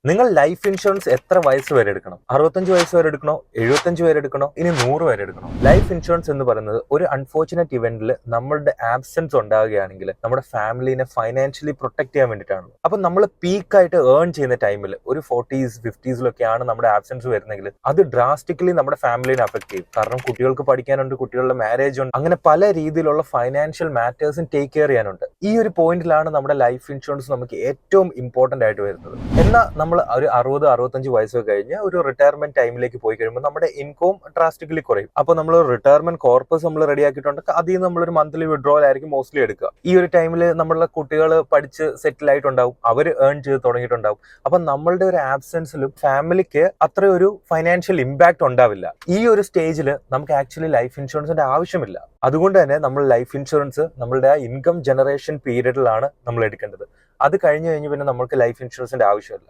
നിങ്ങൾ life insurance എത്ര വയസ്സ് വരെ എടുക്കണം? 65 വയസ്സ് വരെ എടുക്കണോ? 75 വരെ എടുക്കണോ? ഇനി 100 വരെ എടുക്കണോ? ലൈഫ് ഇൻഷുറൻസ് എന്ന് പറയുന്നത് ഒരു അൺഫോർച്ചുനേറ്റ് ഇവന്റിൽ നമ്മളുടെ ആബ്സെൻസ് ഉണ്ടാകുകയാണെങ്കിൽ നമ്മുടെ ഫാമിലിനെ ഫൈനാൻഷ്യലി പ്രൊട്ടക്ട് ചെയ്യാൻ വേണ്ടിയിട്ടാണ്. അപ്പൊ നമ്മൾ പീക്കായിട്ട് ഏൺ ചെയ്യുന്ന ടൈമിൽ ഒരു 40s 50സിലൊക്കെയാണ് നമ്മുടെ ആബ്സെൻസ് വരുന്നെങ്കിൽ അത് ഡ്രാസ്റ്റിക്കലി നമ്മുടെ ഫാമിലിനെ അഫക്ട് ചെയ്യും. കാരണം കുട്ടികൾക്ക് പഠിക്കാനുണ്ട്, കുട്ടികളുടെ മാരേജ് ഉണ്ട്, അങ്ങനെ പല രീതിയിലുള്ള ഫൈനാൻഷ്യൽ മാറ്റേഴ്സും ടേക്ക് കെയർ ചെയ്യാനുണ്ട്. ഈ ഒരു പോയിന്റിലാണ് നമ്മുടെ ലൈഫ് ഇൻഷുറൻസ് നമുക്ക് ഏറ്റവും ഇമ്പോർട്ടന്റ് ആയിട്ട് വരുന്നത്. എന്നാൽ നമ്മൾ ഒരു 60-65 വയസ്സ് കഴിഞ്ഞ് ഒരു റിട്ടയർമെന്റ് ടൈമിലേക്ക് പോയി കഴിയുമ്പോൾ നമ്മുടെ ഇൻകം ഡ്രാസ്റ്റിക്കലി കുറയും. അപ്പോൾ നമ്മൾ റിട്ടയർമെന്റ് കോർപ്പസ് നമ്മൾ റെഡി ആക്കിയിട്ടുണ്ട്, അതിൽ നിന്ന് നമ്മളൊരു മന്ത്ലി വിഡ്രോവൽ ആയിരിക്കും മോസ്റ്റ്ലി എടുക്കുക. ഈ ഒരു ടൈമിൽ നമ്മളുടെ കുട്ടികൾ പഠിച്ച് സെറ്റിൽ ആയിട്ടുണ്ടാവും, അവർ ഏൺ ചെയ്ത് തുടങ്ങിയിട്ടുണ്ടാവും. അപ്പൊ നമ്മളുടെ ഒരു ആബ്സെൻസിലും ഫാമിലിക്ക് അത്ര ഒരു ഫൈനാൻഷ്യൽ ഇമ്പാക്ട് ഉണ്ടാവില്ല. ഈ ഒരു സ്റ്റേജിൽ നമുക്ക് ആക്ച്വലി ലൈഫ് ഇൻഷുറൻസിന്റെ ആവശ്യമില്ല. അതുകൊണ്ട് തന്നെ നമ്മൾ ലൈഫ് ഇൻഷുറൻസ് നമ്മളുടെ ആ ഇൻകം ജനറേഷൻ പീരീഡിലാണ് നമ്മൾ എടുക്കേണ്ടത്. അത് കഴിഞ്ഞ് പിന്നെ നമുക്ക് ലൈഫ് ഇൻഷുറൻസിന്റെ ആവശ്യമില്ല.